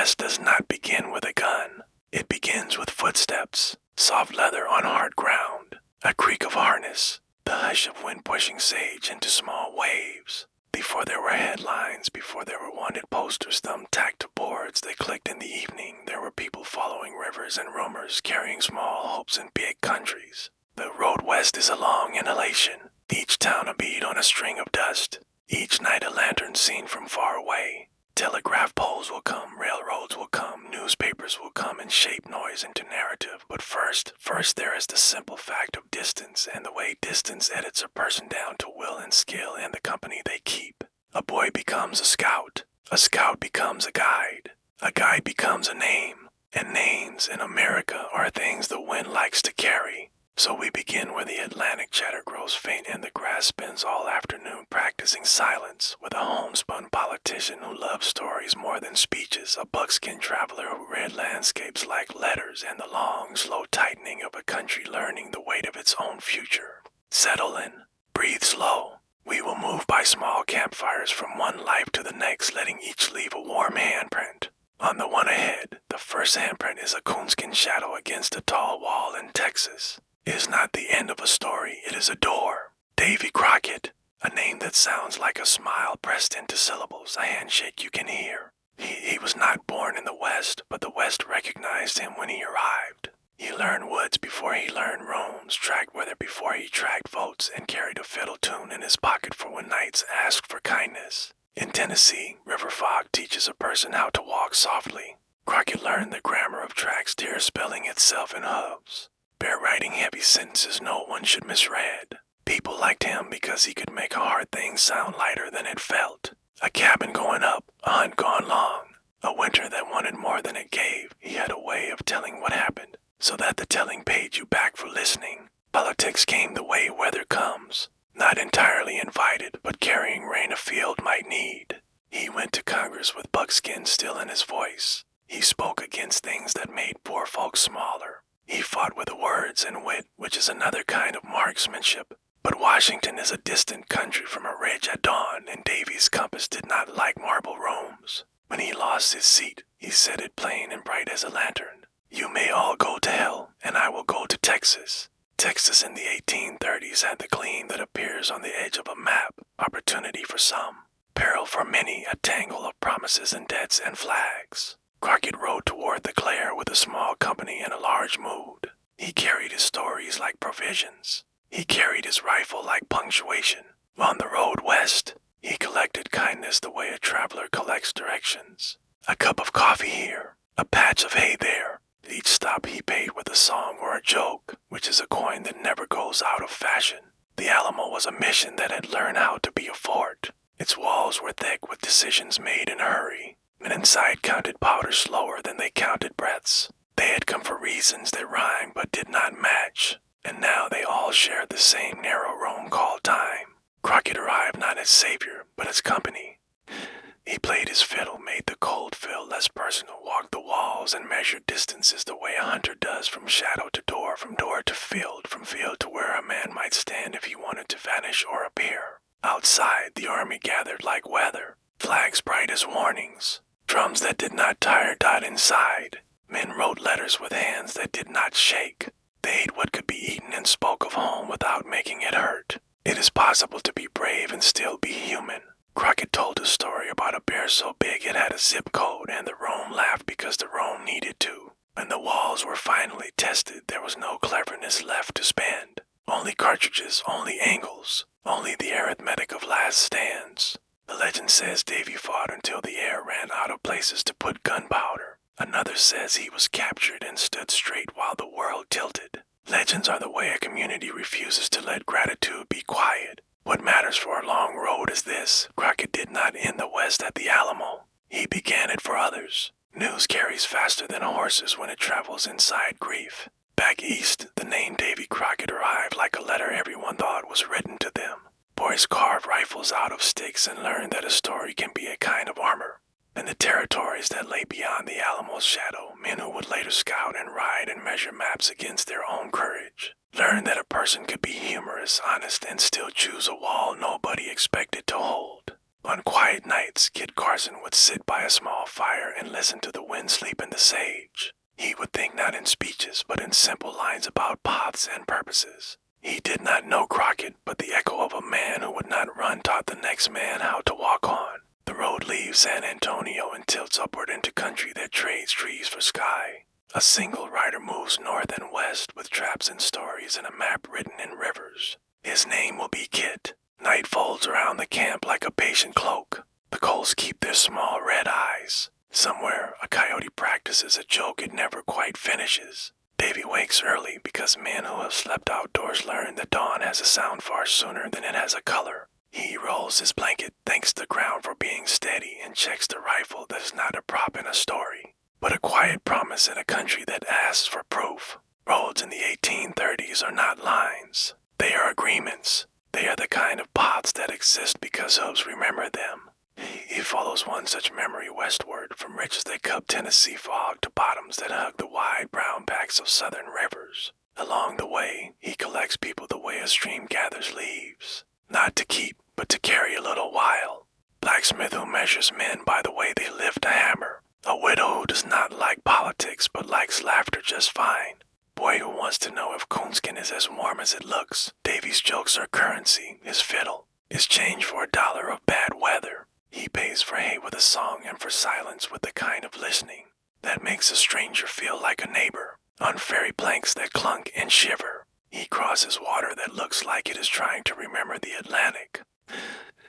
West does not begin with a gun. It begins with footsteps, soft leather on hard ground, a creak of harness, the hush of wind pushing sage into small waves. Before there were headlines, before there were wanted posters thumbtacked to boards that clicked in the evening, there were people following rivers and rumors, carrying small hopes in big countries. The road west is a long inhalation, each town a bead on a string of dust, each night a lantern seen from far away. Telegraph poles will come, railroads will come, newspapers will come and shape noise into narrative. But first there is the simple fact of distance and the way distance edits a person down to will and skill and the company they keep. A boy becomes a scout becomes a guide becomes a name, and names in America are things the wind likes to carry. So we begin where the Atlantic chatter grows faint and the grass spends all afternoon practicing silence, with a homespun politician who loves stories more than speeches, a buckskin traveler who read landscapes like letters, and the long, slow tightening of a country learning the weight of its own future. Settle in, breathe slow. We will move by small campfires from one life to the next, letting each leave a warm handprint. On the one ahead, the first handprint is a coonskin shadow against a tall wall in Texas. It is not the end of a story, it is a door. Davy Crockett, a name that sounds like a smile pressed into syllables, a handshake you can hear. He was not born in the West, but the West recognized him when he arrived. He learned woods before he learned rooms, tracked weather before he tracked votes, and carried a fiddle tune in his pocket for when nights asked for kindness. In Tennessee, river fog teaches a person how to walk softly. Crockett learned the grammar of tracks, tear spelling itself in hubs. Bear writing heavy sentences no one should misread. People liked him because he could make a hard thing sound lighter than it felt. A cabin going up, a hunt gone long, a winter that wanted more than it gave. He had a way of telling what happened, so that the telling paid you back for listening. Politics came the way weather comes, not entirely invited, but carrying rain a field might need. He went to Congress with buckskin still in his voice. He spoke against things that made poor folks smaller. He fought with words and wit, which is another kind of marksmanship. But Washington is a distant country from a ridge at dawn, and Davy's compass did not like marble rooms. When he lost his seat, he said it plain and bright as a lantern. You may all go to hell, and I will go to Texas. Texas in the 1830s had the gleam that appears on the edge of a map, opportunity for some, peril for many, a tangle of promises and debts and flags. Crockett rode toward the glare with a small company in a large mood. He carried his stories like provisions. He carried his rifle like punctuation. On the road west, he collected kindness the way a traveler collects directions. A cup of coffee here, a patch of hay there. Each stop he paid with a song or a joke, which is a coin that never goes out of fashion. The Alamo was a mission that had learned how to be a fort. Its walls were thick with decisions made in a hurry. Men inside counted powder slower than they counted breaths. They had come for reasons that rhymed but did not match, and now they all shared the same narrow room called time. Crockett arrived not as savior, but as company. He played his fiddle, made the cold feel less personal, walked the walls and measured distances the way a hunter does from shadow to door, from door to field, from field to where a man might stand if he wanted to vanish or appear. Outside, the army gathered like weather, flags bright as warnings. Drums that did not tire died inside. Men wrote letters with hands that did not shake. They ate what could be eaten and spoke of home without making it hurt. It is possible to be brave and still be human. Crockett told a story about a bear so big it had a zip code, and the room laughed because the room needed to. When the walls were finally tested, there was no cleverness left to spend. Only cartridges, only angles, only the arithmetic of last stands. The legend says Davy fought until the air ran out of places to put gunpowder. Another says he was captured and stood straight while the world tilted. Legends are the way a community refuses to let gratitude be quiet. What matters for a long road is this: Crockett did not end the West at the Alamo. He began it for others. News carries faster than horses when it travels inside grief. Back east, the name Davy Crockett arrived like a letter everyone thought was written to them. Boys carved rifles out of sticks and learned that a story can be a kind of armor. In the territories that lay beyond the Alamo's shadow, men who would later scout and ride and measure maps against their own courage learned that a person could be humorous, honest, and still choose a wall nobody expected to hold. On quiet nights, Kit Carson would sit by a small fire and listen to the wind sleep in the sage. He would think not in speeches, but in simple lines about paths and purposes. He did not know Crockett, but the echo of a man who would not run taught the next man how to walk on. The road leaves San Antonio and tilts upward into country that trades trees for sky. A single rider moves north and west with traps and stories and a map written in rivers. His name will be Kit. Night folds around the camp like a patient cloak. The coals keep their small red eyes. Somewhere, a coyote practices a joke it never quite finishes. Davy wakes early because men who have slept outdoors learn that dawn has a sound far sooner than it has a color. He rolls his blanket, thanks the ground for being steady, and checks the rifle that is not a prop in a story, but a quiet promise in a country that asks for proof. Roads in the 1830s are not lines. They are agreements. They are the kind of paths that exist because hooves remember them. He follows one such memory westward, from ridges that cup Tennessee fog to bottoms that hug the wide brown backs of southern rivers. Along the way, he collects people the way a stream gathers leaves, not to keep, but to carry a little while. Blacksmith who measures men by the way they lift a hammer. A widow who does not like politics but likes laughter just fine. Boy who wants to know if coonskin is as warm as it looks. Davy's jokes are currency. His fiddle is change for $1 of bad weather. He pays for hay with a song and for silence with the kind of listening that makes a stranger feel like a neighbor. On ferry planks that clunk and shiver, he crosses water that looks like it is trying to remember the Atlantic.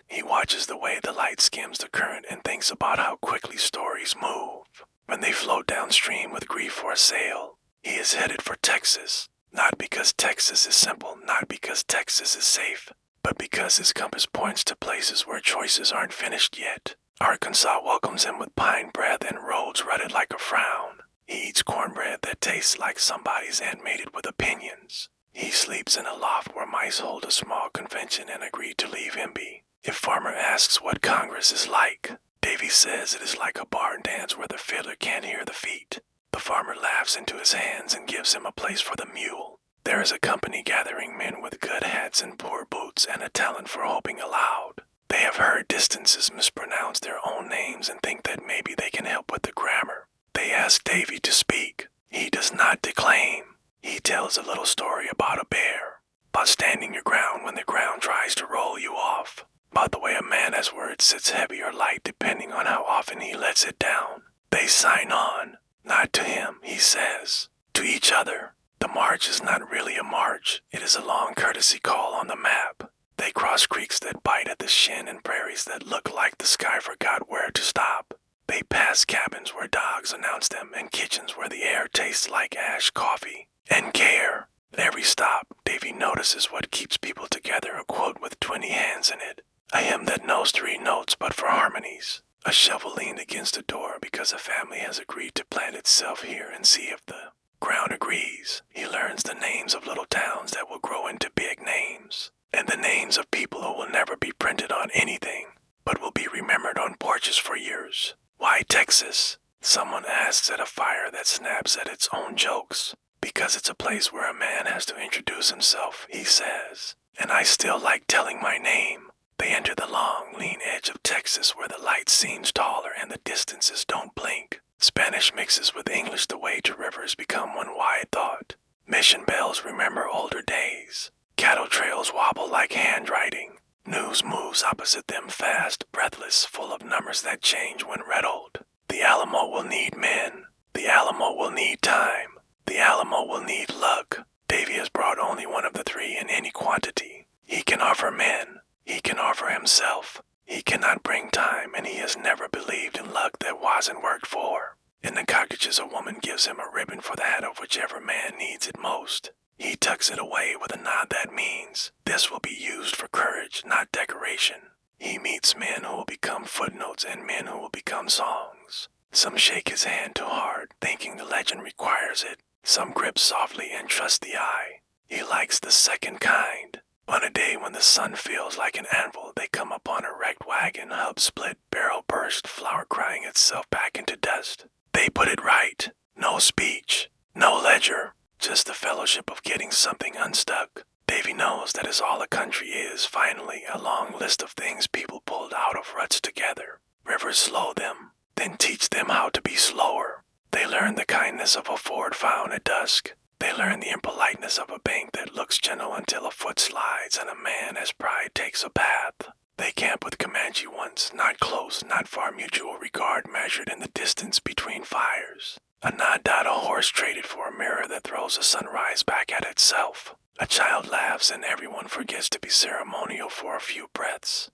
He watches the way the light skims the current and thinks about how quickly stories move when they float downstream with grief for a sail. He is headed for Texas, not because Texas is simple, not because Texas is safe, but because his compass points to places where choices aren't finished yet. Arkansas welcomes him with pine breath and roads rutted like a frown. He eats cornbread that tastes like somebody's aunt made it with opinions. He sleeps in a loft where mice hold a small convention and agree to leave him be. If Farmer asks what Congress is like, Davy says it is like a barn dance where the fiddler can't hear the feet. The farmer laughs into his hands and gives him a place for the mule. There is a company gathering men with good hats and poor boots and a talent for hoping aloud. They have heard distances mispronounce their own names and think that maybe they can help with the grammar. They ask Davy to speak. He does not declaim. He tells a little story about a bear, about standing your ground when the ground tries to roll you off, about the way a man has words sits heavy or light depending on how often he lets it down. They sign on. Not to him, he says. To each other. The march is not really a march. It is a long courtesy call on the map. They cross creeks that bite at the shin and prairies that look like the sky forgot where to stop. They pass cabins where dogs announce them and kitchens where the air tastes like ash coffee. And care. At every stop, Davy notices what keeps people together, a quote with 20 hands in it. A hymn that knows 3 notes but for harmonies. A shovel leaned against a door because a family has agreed to plant itself here and see if the ground agrees. He learns the names of little towns that will grow into big names, and the names of people who will never be printed on anything, but will be remembered on porches for years. Why Texas? Someone asks at a fire that snaps at its own jokes. Because it's a place where a man has to introduce himself, he says. And I still like telling my name. They enter the long, lean edge of Texas where the light seems taller and the distances don't blink. Spanish mixes with English the way two rivers become one wide thought. Mission bells remember older days. Cattle trails wobble like handwriting. News moves opposite them fast, breathless, full of numbers that change when rattled. The Alamo will need men. The Alamo will need time. The Alamo will need luck. Davy has brought only one of the 3 in any quantity. He can offer men. He can offer himself. He cannot bring time, and he has never believed in luck that wasn't worked for. In the cockages, a woman gives him a ribbon for the hat of whichever man needs it most. He tucks it away with a nod that means, this will be used for courage, not decoration. He meets men who will become footnotes and men who will become songs. Some shake his hand too hard, thinking the legend requires it. Some grip softly and trust the eye. He likes the second kind. On a day when the sun feels like an anvil, they come upon a wrecked wagon, hub split, barrel burst, flour crying itself back into dust. They put it right. No speech, no ledger, just the fellowship of getting something unstuck. Davy knows that is all a country is, finally, a long list of things people pulled out of ruts together. Rivers slow them, then teach them how to be slower. They learn the kindness of a ford found at dusk. They learn the impoliteness of a bank that looks gentle until a foot slides and a man as pride takes a path. They camp with Comanche once, not close, not far, mutual regard measured in the distance between fires. A nod a horse traded for a mirror that throws a sunrise back at itself. A child laughs and everyone forgets to be ceremonial for a few breaths.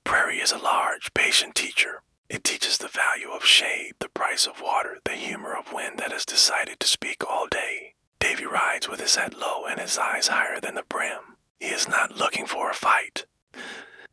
Prairie is a large, patient teacher. It teaches the value of shade, the price of water, the humor of wind that has decided to speak all day. Davy rides with his head low and his eyes higher than the brim. He is not looking for a fight.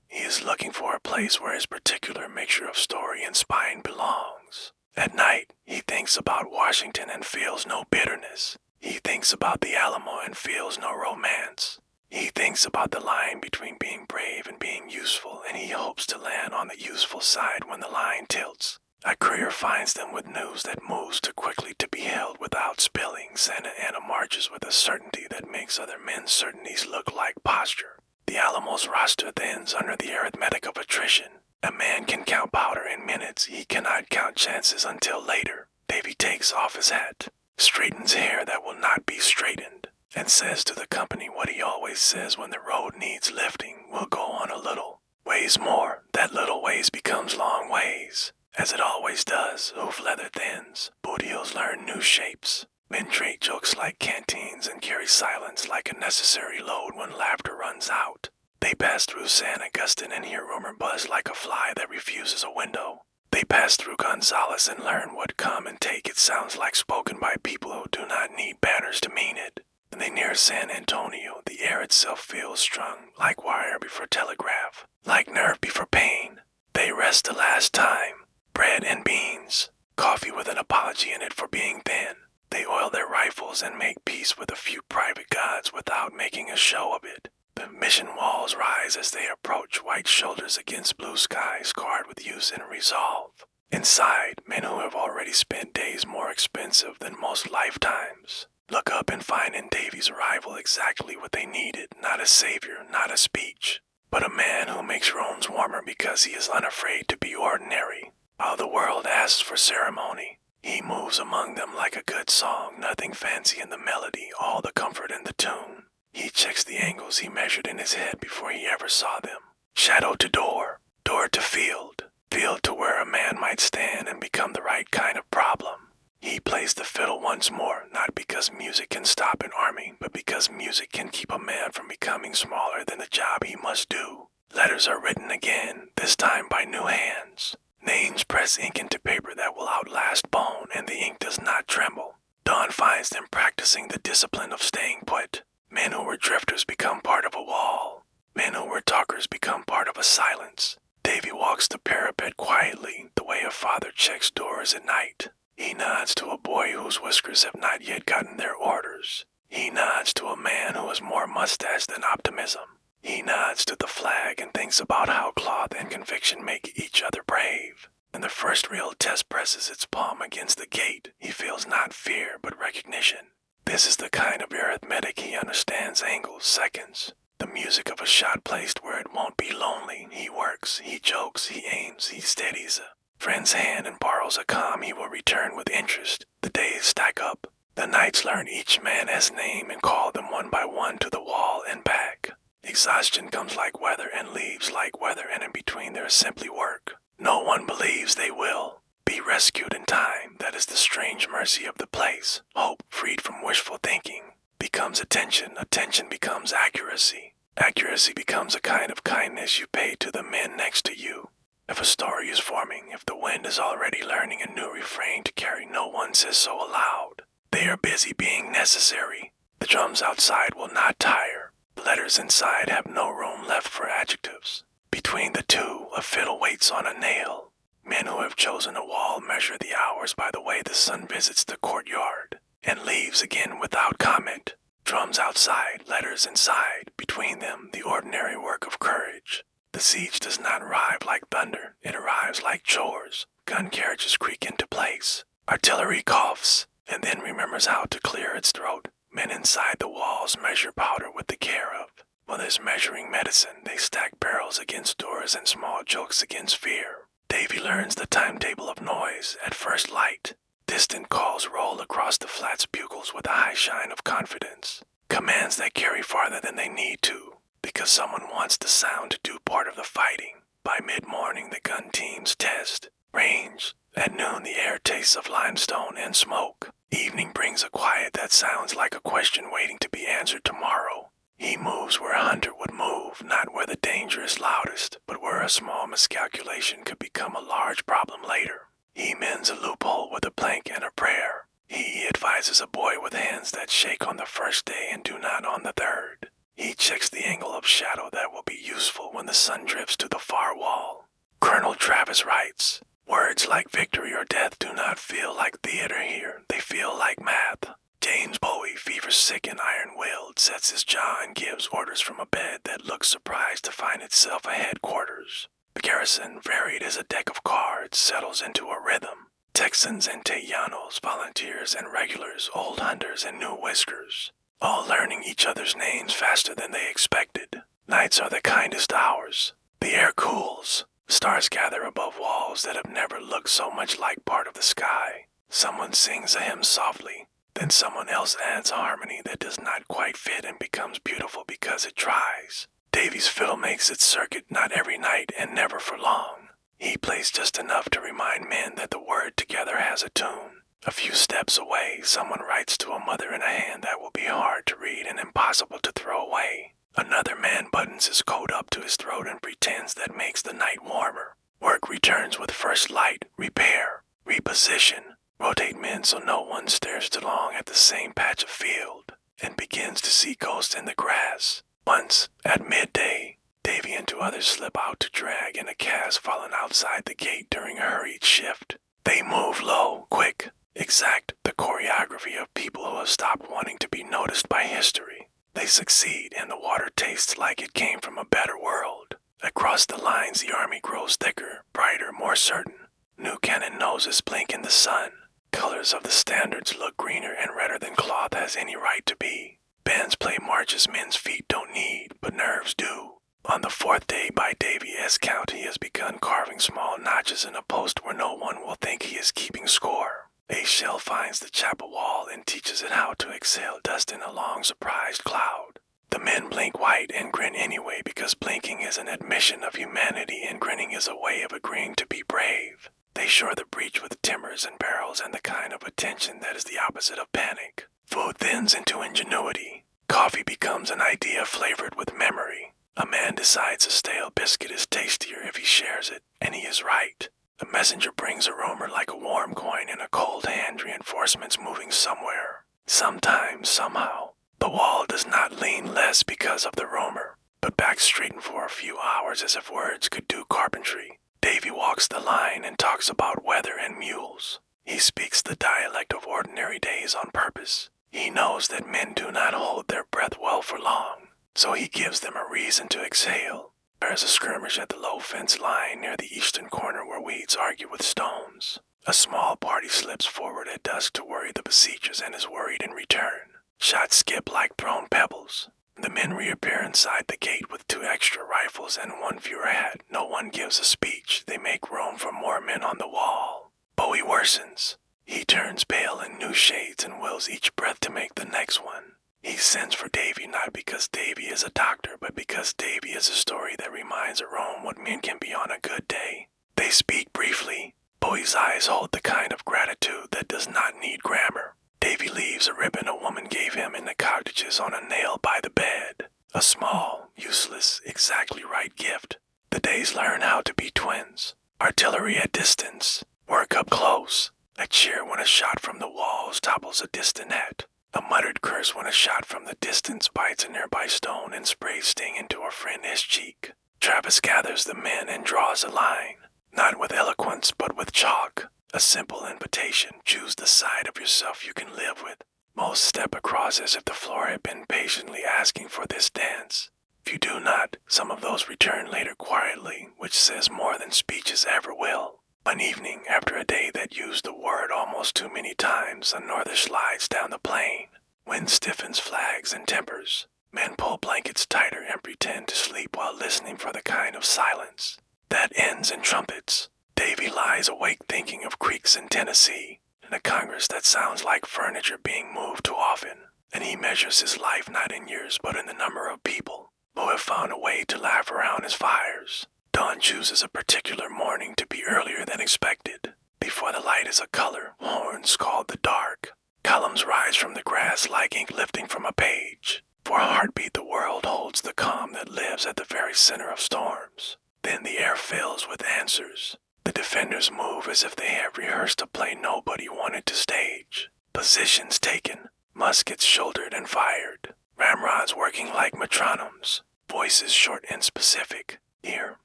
He is looking for a place where his particular mixture of story and spine belongs. At night, he thinks about Washington and feels no bitterness. He thinks about the Alamo and feels no romance. He thinks about the line between being brave and being useful, and he hopes to land on the useful side when the line tilts. A courier finds them with news that moves too quickly to be held without spilling. Santa Anna marches with a certainty that makes other men's certainties look like posture. The Alamo's roster thins under the arithmetic of attrition. A man can count powder in minutes. He cannot count chances until later. Davy takes off his hat, straightens hair that will not be straightened, and says to the company what he always says when the road needs lifting. We'll go on a little ways more. That little ways becomes long ways. As it always does, hoof leather thins. Boot heels learn new shapes. Men trade jokes like canteens and carry silence like a necessary load when laughter runs out. They pass through San Augustine and hear rumor buzz like a fly that refuses a window. They pass through Gonzales and learn what come and take it sounds like spoken by people who do not need banners to mean it. And they near San Antonio, the air itself feels strung, like wire before telegraph, like nerve before pain. They rest the last time. Bread and beans, coffee with an apology in it for being thin. They oil their rifles and make peace with a few private gods without making a show of it. The mission walls rise as they approach, white shoulders against blue skies scarred with use and resolve. Inside, men who have already spent days more expensive than most lifetimes look up and find in Davy's arrival exactly what they needed, not a savior, not a speech, but a man who makes rooms warmer because he is unafraid to be ordinary. While the world asks for ceremony, he moves among them like a good song, nothing fancy in the melody, all the comfort in the tune. He checks the angles he measured in his head before he ever saw them. Shadow to door, door to field, field to where a man might stand and become the right kind of problem. He plays the fiddle once more, not because music can stop an army, but because music can keep a man from becoming smaller than the job he must do. Letters are written again, this time by new hands. Names press ink into paper that will outlast bone, and the ink does not tremble. Dawn finds them practicing the discipline of staying put. Men who were drifters become part of a wall. Men who were talkers become part of a silence. Davy walks the parapet quietly, the way a father checks doors at night. He nods to a boy whose whiskers have not yet gotten their orders. He nods to a man who has more mustache than optimism. He nods to the flag and thinks about how cloth and conviction make each other brave. And the first real test presses its palm against the gate. He feels not fear, but recognition. This is the kind of arithmetic he understands angles, seconds. The music of a shot placed where it won't be lonely. He works, he jokes, he aims, he steadies a friend's hand and borrows a calm he will return with interest. The days stack up. The nights learn each man as name and call them one by one to the wall and back. Exhaustion comes like weather and leaves like weather, and in between there is simply work. No one believes they will be rescued in time. That is the strange mercy of the place. Hope, freed from wishful thinking, becomes attention. Attention becomes accuracy. Accuracy becomes a kind of kindness you pay to the men next to you. If a story is forming, if the wind is already learning a new refrain to carry, no one says so aloud. They are busy being necessary. The drums outside will not tire. The letters inside have no room left for adjectives. Between the two, a fiddle waits on a nail. Men who have chosen a wall measure the hours by the way the sun visits the courtyard and leaves again without comment. Drums outside, letters inside. Between them, the ordinary work of courage. The siege does not arrive like thunder. It arrives like chores. Gun carriages creak into place. Artillery coughs, and then remembers how to clear its throat. Men inside the walls measure powder with the care of. While there's measuring medicine, they stack barrels against doors and small jokes against fear. Davy learns the timetable of noise at first light. Distant calls roll across the flat's bugles with a high shine of confidence. Commands that carry farther than they need to, because someone wants the sound to do part of the fighting. By mid-morning, the gun teams test range. At noon, the air tastes of limestone and smoke. Evening brings a quiet that sounds like a question waiting to be answered tomorrow. He moves where a hunter would move, not where the danger is loudest, but where a small miscalculation could become a large problem later. He mends a loophole with a plank and a prayer. He advises a boy with hands that shake on the first day and do not on the third. He checks the angle of shadow that will be useful when the sun drifts to the far wall. Colonel Travis writes, "Words like victory or death do not feel like theater here, they feel like math." James Bowie, fever-sick and iron-willed, sets his jaw and gives orders from a bed that looks surprised to find itself a headquarters. The garrison, varied as a deck of cards, settles into a rhythm. Texans and Tejanos, volunteers and regulars, old hunters and new whiskers, all learning each other's names faster than they expected. Nights are the kindest hours. The air cools. Stars gather above walls that have never looked so much like part of the sky. Someone sings a hymn softly. Then someone else adds a harmony that does not quite fit and becomes beautiful because it tries. Davy's fiddle makes its circuit not every night and never for long. He plays just enough to remind men that the word together has a tune. A few steps away, someone writes to a mother in a hand that will be hard to read and impossible to throw away. Another man buttons his coat up to his throat and pretends that makes the night warmer. Work returns with first light, repair, reposition. Rotate men so no one stares too long at the same patch of field and begins to see ghosts in the grass. Once, at midday, Davy and two others slip out to drag in a cask fallen outside the gate during a hurried shift. They move low, quick, exact, the choreography of people who have stopped wanting to be noticed by history. They succeed, and the water tastes like it came from a better world. Across the lines, the army grows thicker, brighter, more certain. New cannon noses blink in the sun. Colors of the standards look greener and redder than cloth has any right to be. Bands play marches men's feet don't need, but nerves do. On the fourth day by Davy's count, he has begun carving small notches in a post where no one will think he is keeping score. A shell finds the chapel wall and teaches it how to exhale dust in a long surprised cloud. The men blink white and grin anyway because blinking is an admission of humanity and grinning is a way of agreeing to be brave. They shore the breach with timbers and barrels and the kind of attention that is the opposite of panic. Food thins into ingenuity. Coffee becomes an idea flavored with memory. A man decides a stale biscuit is tastier if he shares it, and he is right. A messenger brings a rumor like a warm coin in a cold hand, reinforcements moving somewhere. Sometimes, somehow, the wall does not lean less because of the rumor, but backs straighten for a few hours as if words could do carpentry. Davy walks the line and talks about weather and mules. He speaks the dialect of ordinary days on purpose. He knows that men do not hold their breath well for long, so he gives them a reason to exhale. There is a skirmish at the low fence line near the eastern corner where weeds argue with stones. A small party slips forward at dusk to worry the besiegers and is worried in return. Shots skip like thrown pebbles. The men reappear inside the gate with 2 extra rifles and 1 fewer hat. No one gives a speech. They make room for more men on the wall. Bowie worsens. He turns pale in new shades and wills each breath to make the next one. He sends for Davy not because Davy is a doctor, but because Davy is a story that reminds Rome what men can be on a good day. They speak briefly. Bowie's eyes hold the kind of gratitude that does not need grammar. Davy leaves a ribbon a woman gave him in the cottages on a nail by the bed. A small, useless, exactly right gift. The days learn how to be twins. Artillery at distance. Work up close. A cheer when a shot from the walls topples a distant hat. A muttered curse when a shot from the distance bites a nearby stone and sprays sting into a friend's cheek. Travis gathers the men and draws a line. Not with eloquence, but with chalk. A simple invitation. Choose the side of yourself you can live with. Most step across as if the floor had been patiently asking for this dance. If you do not, some of those return later quietly, which says more than speeches ever will. One evening, after a day that used the word almost too many times, a norther slides down the plain. Wind stiffens flags and tempers. Men pull blankets tighter and pretend to sleep while listening for the kind of silence that ends in trumpets. Davy lies awake thinking of creeks in Tennessee, and a Congress that sounds like furniture being moved too often. And he measures his life not in years but in the number of people who have found a way to laugh around his fires. Dawn chooses a particular morning to be earlier than expected. Before the light is a color, horns called the dark. Columns rise from the grass like ink lifting from a page. For a heartbeat the world holds the calm that lives at the very center of storms. Then the air fills with answers. The defenders move as if they have rehearsed a play nobody wanted to stage. Positions taken, muskets shouldered and fired, ramrods working like metronomes, voices short and specific. Here,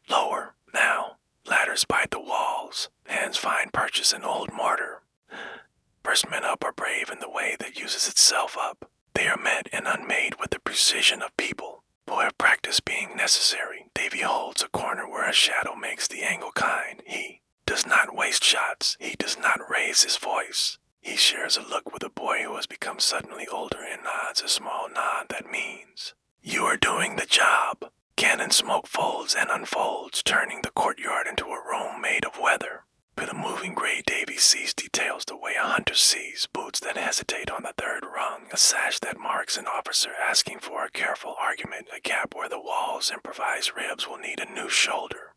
lower, now. Ladders bite the walls, hands find purchase in old mortar. First men up are brave in the way that uses itself up. They are met and unmade with the precision of people who have practiced being necessary. Davy holds a corner where a shadow makes the angle kind. He does not waste shots. He does not raise his voice. He shares a look with a boy who has become suddenly older and nods a small nod that means, "You are doing the job." Cannon smoke folds and unfolds, turning the courtyard into a room made of weather. With a moving gray, Davy sees details the way a hunter sees, boots that hesitate on the third rung, a sash that marks an officer asking for a careful argument, a gap where the wall's improvised ribs will need a new shoulder.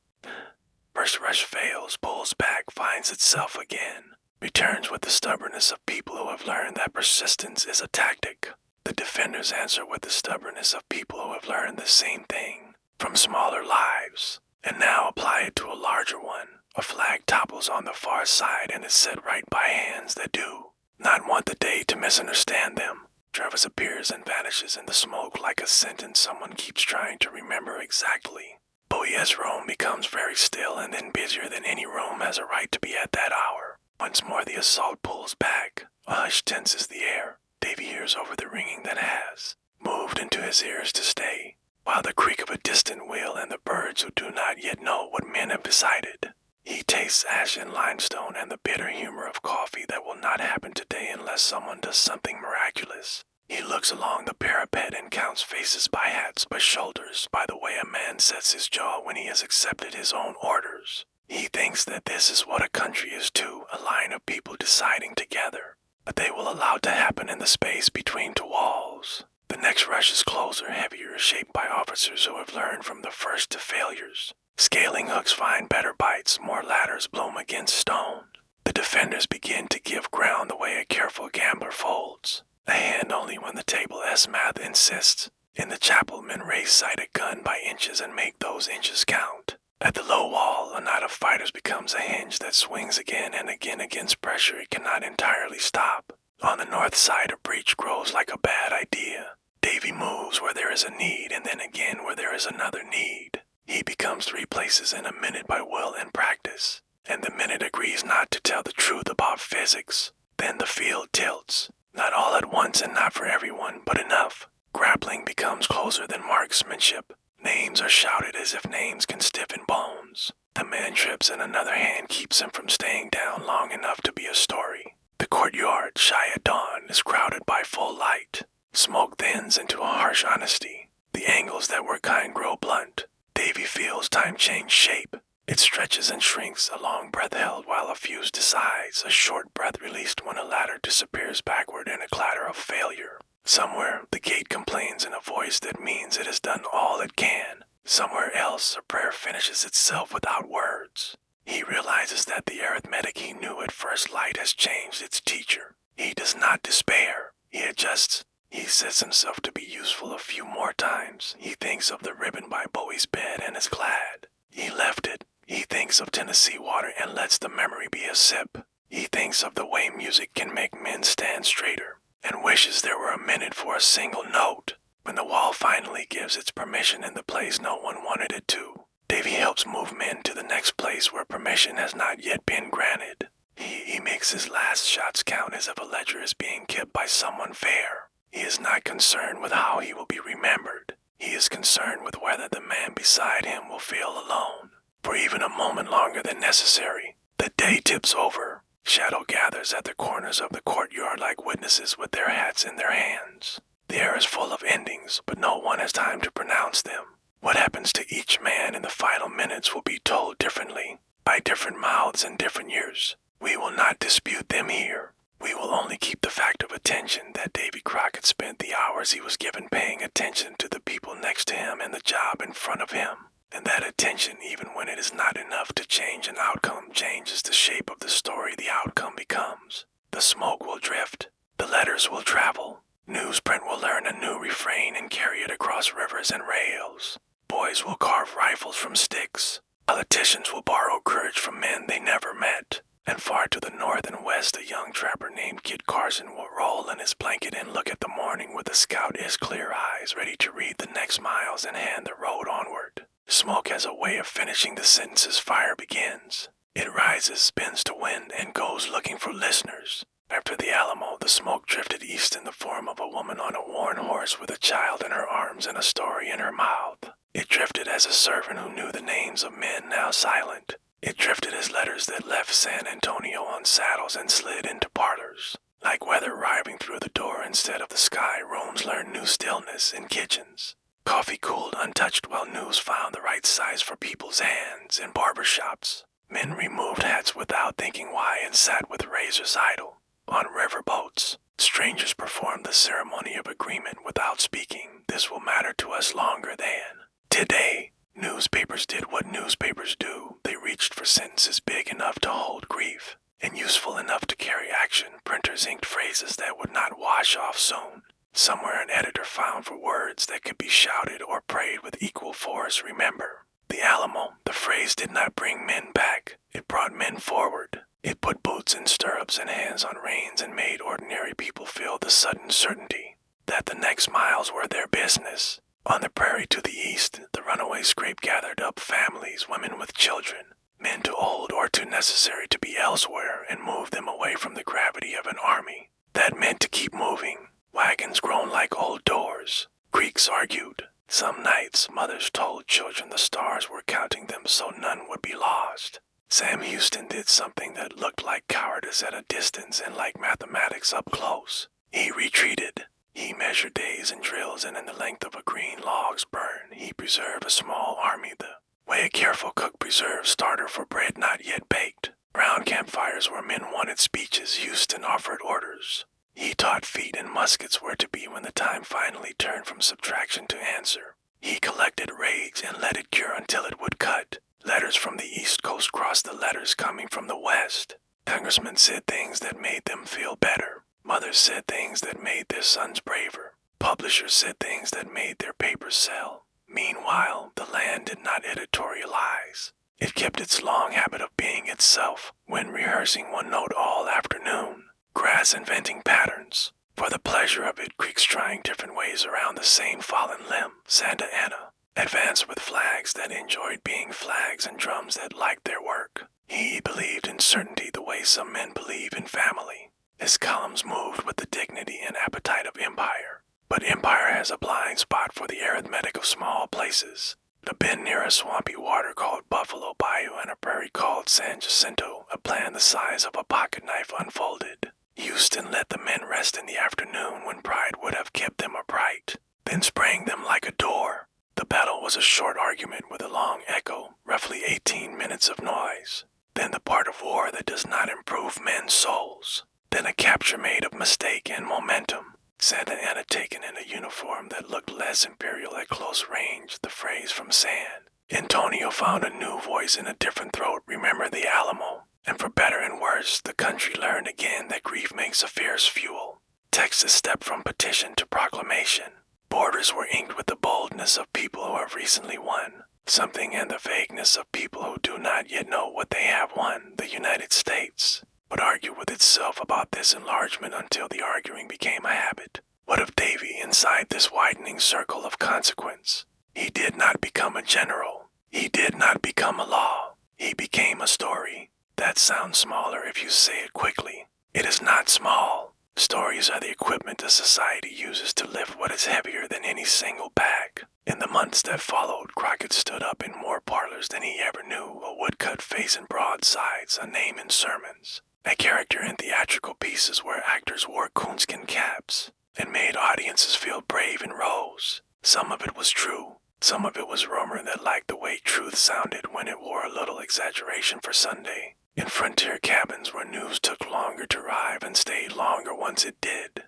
First rush fails, pulls back, finds itself again, returns with the stubbornness of people who have learned that persistence is a tactic. The defenders answer with the stubbornness of people who have learned the same thing from smaller lives, and now apply it to a larger one. A flag topples on the far side and is set right by hands that do not want the day to misunderstand them. Travis appears and vanishes in the smoke like a sentence someone keeps trying to remember exactly. Boyes' room becomes very still and then busier than any room has a right to be at that hour. Once more the assault pulls back. A hush tenses the air. Davy hears over the ringing that has moved into his ears to stay, while the creak of a distant wheel and the birds who do not yet know what men have decided. He tastes ash and limestone and the bitter humor of coffee that will not happen today unless someone does something miraculous. He looks along the parapet and counts faces by hats, by shoulders, by the way a man sets his jaw when he has accepted his own orders. He thinks that this is what a country is too, a line of people deciding together, but they will allow to happen in the space between two walls. The next rush is closer, heavier, shaped by officers who have learned from the first to failures. Scaling hooks find better bites, more ladders bloom against stone. The defenders begin to give ground the way a careful gambler folds. A hand only when the table S-math insists. In the chapel, men raise sight a gun by inches and make those inches count. At the low wall, a knot of fighters becomes a hinge that swings again and again against pressure it cannot entirely stop. On the north side, a breach grows like a bad idea. Davy moves where there is a need and then again where there is another need. He becomes 3 places in a minute by will and practice, and the minute agrees not to tell the truth about physics. Then the field tilts, not all at once and not for everyone, but enough. Grappling becomes closer than marksmanship. Names are shouted as if names can stiffen bones. The man trips and another hand keeps him from staying down long enough to be a story. The courtyard, shy at dawn, is crowded by full light. Smoke thins into a harsh honesty. The angles that were kind grow blunt. Davy feels time change shape. It stretches and shrinks, a long breath held while a fuse decides, a short breath released when a ladder disappears backward in a clatter of failure. Somewhere, the gate complains in a voice that means it has done all it can. Somewhere else, a prayer finishes itself without words. He realizes that the arithmetic he knew at first light has changed its teacher. He does not despair. He adjusts. He sets himself to be useful a few more times. He thinks of the ribbon by Bowie's bed and is glad he left it. He thinks of Tennessee water and lets the memory be a sip. He thinks of the way music can make men stand straighter, and wishes there were a minute for a single note. When the wall finally gives its permission in the place no one wanted it to, Davy helps move men to the next place where permission has not yet been granted. He makes his last shots count as if a ledger is being kept by someone fair. He is not concerned with how he will be remembered. He is concerned with whether the man beside him will feel alone for even a moment longer than necessary. The day tips over. Shadow gathers at the corners of the courtyard like witnesses with their hats in their hands. The air is full of endings, but no one has time to pronounce them. What happens to each man in the final minutes will be told differently, by different mouths and different ears. We will not dispute them here. We will only keep the fact of attention that Davy Crockett spent the hours he was given paying attention to the people next to him and the job in front of him. And that attention, even when it is not enough to change an outcome, changes the shape of the story the outcome becomes. The smoke will drift. The letters will travel. Newsprint will learn a new refrain and carry it across rivers and rails. Boys will carve rifles from sticks. Politicians will borrow courage from men they never met. And far to the north and west, a young trapper named Kit Carson will roll in his blanket and look at the morning with a scout his clear eyes, ready to read the next miles and hand the road onward. Smoke has a way of finishing the sentences fire begins. It rises, spins to wind, and goes looking for listeners. After the Alamo, the smoke drifted east in the form of a woman on a worn horse with a child in her arms and a story in her mouth. It drifted as a servant who knew the names of men now silent. It drifted as letters that left San Antonio on saddles and slid into parlors. Like weather arriving through the door instead of the sky, rooms learned new stillness in kitchens. Coffee cooled untouched while news found the right size for people's hands in barber shops. Men removed hats without thinking why and sat with razors idle. On river boats, strangers performed the ceremony of agreement without speaking. This will matter to us longer than. Today, newspapers did what newspapers do. They reached for sentences big enough to hold grief and useful enough to carry action. Printers inked phrases that would not wash off soon. Somewhere an editor found for words that could be shouted or prayed with equal force. Remember, the Alamo, the phrase did not bring men back. It brought men forward. It put boots in stirrups and hands on reins and made ordinary people feel the sudden certainty that the next miles were their business. On the prairie to the east, the runaway scrape gathered up families, women with children, men too old or too necessary to be elsewhere, and moved them away from the gravity of an army. That meant to keep moving. Wagons groaned like old doors. Creeks argued. Some nights, mothers told children the stars were counting them so none would be lost. Sam Houston did something that looked like cowardice at a distance and like mathematics up close. He retreated. He measured days and drills, and in the length of a green log's burn, he preserved a small army the way a careful cook preserves starter for bread not yet baked. Round campfires where men wanted speeches, Houston offered orders. He taught feet and muskets where to be when the time finally turned from subtraction to answer. He collected rage and let it cure until it would cut. Letters from the East Coast crossed the letters coming from the West. Congressmen said things that made them feel better. Mothers said things that made their sons braver. Publishers said things that made their papers sell. Meanwhile, the land did not editorialize. It kept its long habit of being itself when rehearsing one note all afternoon. Grass inventing patterns. For the pleasure of it, creeks trying different ways around the same fallen limb. Santa Ana advanced with flags that enjoyed being flags and drums that liked their work. He believed in certainty the way some men believe in family. His columns moved with the dignity and appetite of empire. But empire has a blind spot for the arithmetic of small places. A bend near a swampy water called Buffalo Bayou and a prairie called San Jacinto, a plan the size of a pocket knife unfolded. Houston let the men rest in the afternoon when pride would have kept them upright, then sprang them like a door. The battle was a short argument with a long echo, roughly 18 minutes of noise. Then the part of war that does not improve men's souls. Then a capture made of mistake and momentum. Santa Ana taken in a uniform that looked less imperial at close range, the phrase from San. Antonio found a new voice in a different throat, remember the Alamo. And for better and worse, the country learned again that grief makes a fierce fuel. Texas stepped from petition to proclamation. Borders were inked with the boldness of people who have recently won. Something and the vagueness of people who do not yet know what they have won, the United States. Would argue with itself about this enlargement until the arguing became a habit. What of Davy inside this widening circle of consequence? He did not become a general. He did not become a law. He became a story. That sounds smaller if you say it quickly. It is not small. Stories are the equipment a society uses to lift what is heavier than any single bag. In the months that followed, Crockett stood up in more parlors than he ever knew, a woodcut face and broadsides, a name in sermons. a character in theatrical pieces where actors wore coonskin caps and made audiences feel brave in roles. Some of it was true. Some of it was rumor that liked the way truth sounded when it wore a little exaggeration for Sunday. In frontier cabins where news took longer to arrive and stayed longer once it did.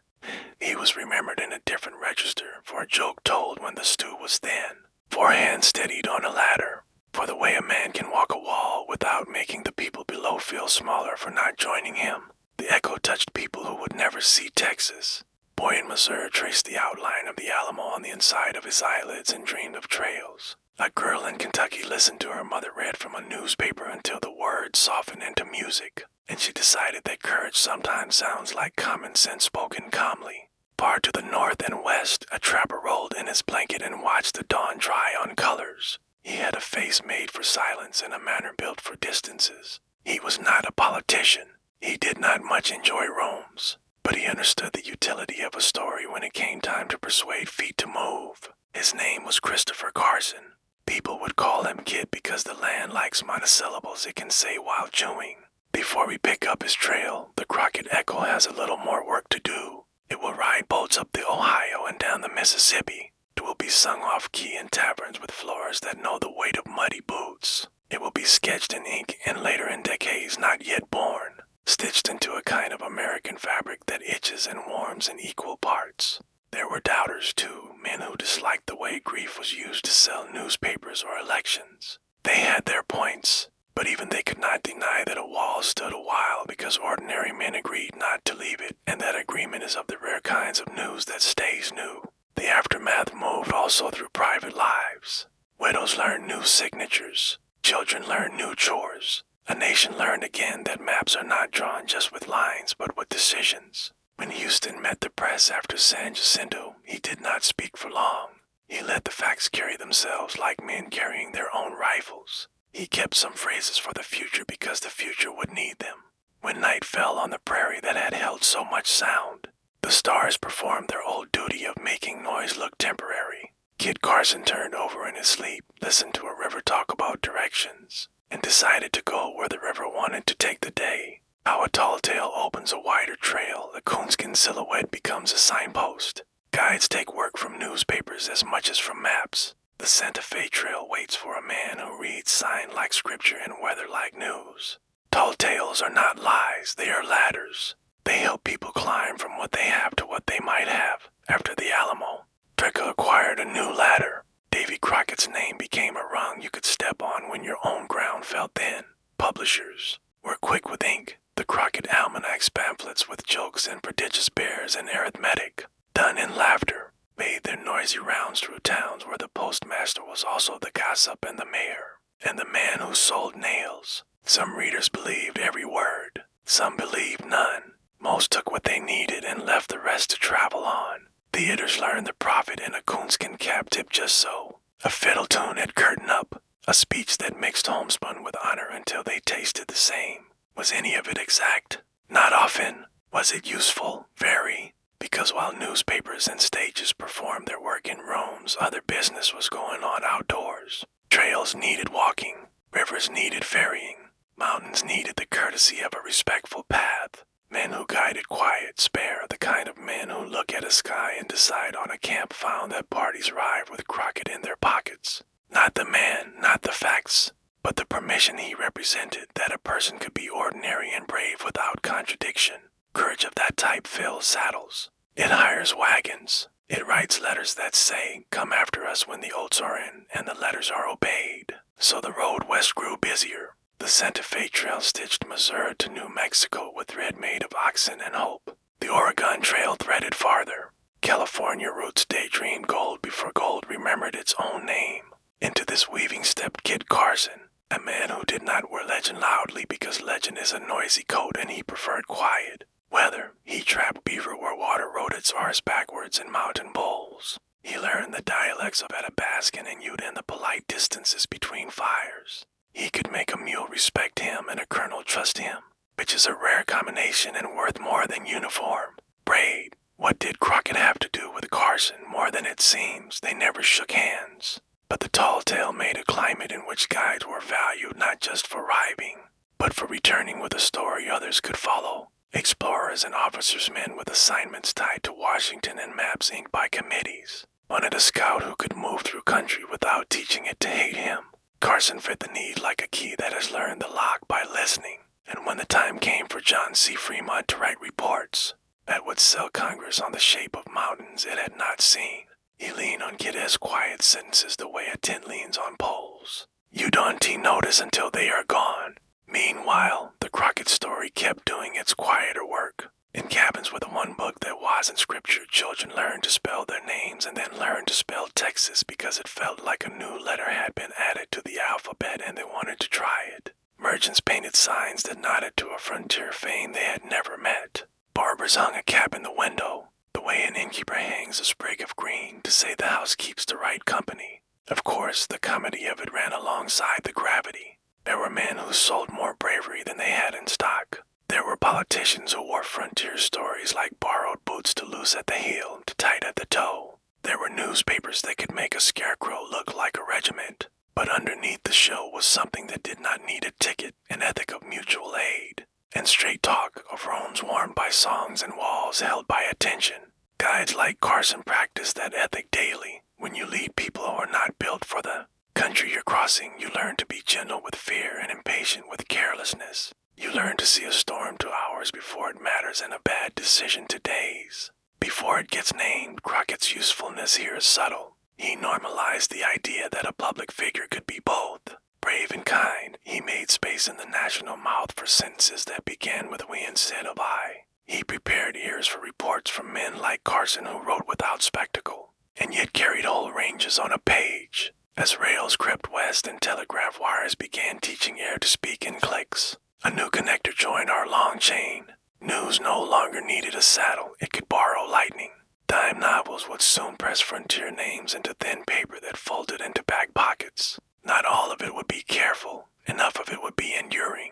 He was remembered in a different register for a joke told when the stew was thin, for a hand steadied on a ladder, for the way a man can walk a wall without making the people below feel smaller for not joining him. The echo touched people who would never see Texas. Boy in Missouri traced the outline of the Alamo on the inside of his eyelids and dreamed of trails. A girl in Kentucky listened to her mother read from a newspaper until the words softened into music, and she decided that courage sometimes sounds like common sense spoken calmly. Far to the north and west, a trapper rolled in his blanket and watched the dawn dry on colors. He had a face made for silence and a manner built for distances. He was not a politician. He did not much enjoy roams, but he understood the utility of a story when it came time to persuade feet to move. His name was Christopher Carson. People would call him Kid because the land likes monosyllables it can say while chewing. Before we pick up his trail, the Crockett Echo has a little more work to do. It will ride boats up the Ohio and down the Mississippi. It will be sung off-key in taverns with floors that know the weight of muddy boots. It will be sketched in ink and later in decades not yet born, stitched into a kind of American fabric that itches and warms in equal parts. There were doubters, too, men who disliked the way grief was used to sell newspapers or elections. They had their points, but even they could not deny that a wall stood a while because ordinary men agreed not to leave it, and that agreement is of the rare kinds of news that stays new. The aftermath moved also through private lives. Widows learned new signatures. Children learned new chores. A nation learned again that maps are not drawn just with lines but with decisions. When Houston met the press after San Jacinto, he did not speak for long. He let the facts carry themselves like men carrying their own rifles. He kept some phrases for the future because the future would need them. When night fell on the prairie that had held so much sound, the stars performed their old duty of making noise look temporary. Kid Carson turned over in his sleep, listened to a river talk about directions, and decided to go where the river wanted to take the day. How a tall tale opens a wider trail, a coonskin silhouette becomes a signpost. Guides take work from newspapers as much as from maps. The Santa Fe Trail waits for a man who reads sign like scripture and weather like news. Tall tales are not lies, they are ladders. They help people climb from what they have to what they might have. After the Alamo, Drecka acquired a new ladder. Davy Crockett's name became a rung you could step on when your own ground felt thin. Publishers were quick with ink. The Crockett Almanac's pamphlets with jokes and prodigious bears and arithmetic, done in laughter, made their noisy rounds through towns where the postmaster was also the gossip and the mayor, and the man who sold nails. Some readers believed every word. Some believed none. Most took what they needed and left the rest to travel on. Theaters learned the prophet in a coonskin cap tipped just so. A fiddle tune at curtain up. A speech that mixed homespun with honor until they tasted the same. Was any of it exact? Not often. Was it useful? Very. Because while newspapers and stages performed their work in rooms, other business was going on outdoors. Trails needed walking. Rivers needed ferrying. Mountains needed the courtesy of a respectful path. Men who guided quiet, spare, the kind of men who look at a sky and decide on a camp found that parties arrived with Crockett in their pockets. Not the man, not the facts, but the permission he represented that a person could be ordinary and brave without contradiction. Courage of that type fills saddles. It hires wagons. It writes letters that say, "Come after us when the oats are in," and the letters are obeyed. So the road west grew busier. The Santa Fe Trail stitched Missouri to New Mexico with thread made of oxen and hope. The Oregon Trail threaded farther. California roots daydreamed gold before gold remembered its own name. Into this weaving stepped Kid Carson, a man who did not wear legend loudly because legend is a noisy coat and he preferred quiet. Whether he trapped beaver where water rode its arse backwards in mountain bowls. He learned the dialects of Athabascan and Ute and the polite distances between fires. He could make a mule respect him and a colonel trust him, which is a rare combination and worth more than uniform. Braid. What did Crockett have to do with Carson? More than it seems. They never shook hands. But the tall tale made a climate in which guides were valued not just for riding, but for returning with a story others could follow. Explorers and officersmen with assignments tied to Washington and maps inked by committees. Wanted a scout who could move through country without teaching it to hate him. Carson fit the need like a key that has learned the lock by listening. And when the time came for John C. Fremont to write reports that would sell Congress on the shape of mountains it had not seen, he leaned on Kidde's quiet sentences the way a tent leans on poles. You don't notice until they are gone. Meanwhile, the Crockett story kept doing its quieter work. In cabins with one book that wasn't scripture, children learned to spell their names and then learned to spell Texas because it felt like a new letter had been added to the alphabet and they wanted to try it. Merchants painted signs that nodded to a frontier fame they had never met. Barbers hung a cap in the window, the way an innkeeper hangs a sprig of green to say the house keeps the right company. Of course, the comedy of it ran alongside the gravity. There were men who sold more bravery than they had in stock. There were politicians who wore frontier stories like borrowed boots to loose at the heel to tight at the toe. There were newspapers that could make a scarecrow look like a regiment. But underneath the show was something that did not need a ticket, an ethic of mutual aid, and straight talk of rooms warmed by songs and walls held by attention. Guides like Carson practice that ethic daily. When you lead people who are not built for the country you're crossing, you learn to be gentle with fear and impatient with carelessness. You learn to see a storm to hours before it matters and a bad decision to days. Before it gets named, Crockett's usefulness here is subtle. He normalized the idea that a public figure could be both brave and kind. He made space in the national mouth for sentences that began with we instead of I. He prepared ears for reports from men like Carson who wrote without spectacle, and yet carried whole ranges on a page. As rails crept west and telegraph wires began teaching air to speak in clicks, a new connector joined our long chain. News no longer needed a saddle, it could borrow lightning. Dime novels would soon press frontier names into thin paper that folded into back pockets. Not all of it would be careful, enough of it would be enduring.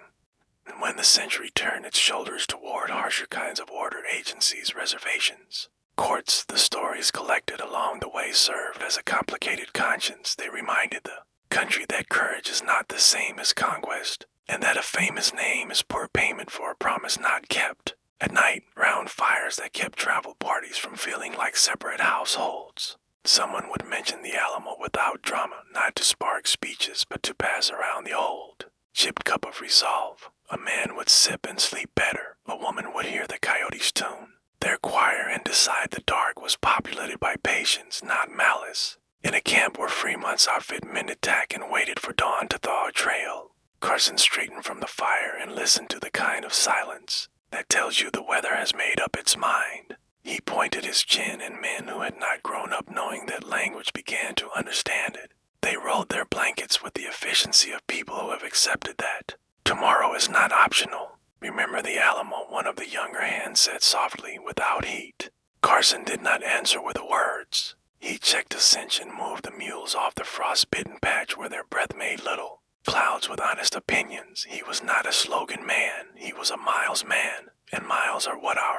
And when the century turned its shoulders toward harsher kinds of order agencies, reservations, courts, the stories collected along the way served as a complicated conscience. They reminded the country that courage is not the same as conquest, and that a famous name is poor payment for a promise not kept. At night, round fires that kept travel parties from feeling like separate households. Someone would mention the Alamo without drama, not to spark speeches, but to pass around the old, chipped cup of resolve. A man would sip and sleep better. A woman would hear the coyotes' tune. Their choir and decide the dark was populated by patience, not malice. In a camp where Fremont's outfit mended tack and waited for dawn to thaw a trail, Carson straightened from the fire and listened to the kind of silence that tells you the weather has made up its mind. He pointed his chin at men who had not grown up knowing that language began to understand it. They rolled their blankets with the efficiency of people who have accepted that tomorrow is not optional. Remember the Alamo, one of the younger hands said softly, without heat. Carson did not answer with words. He checked a cinch and moved the mules off the frost-bitten patch where their breath made little. Clouds with honest opinions. He was not a slogan man. He was a miles man, and miles are what our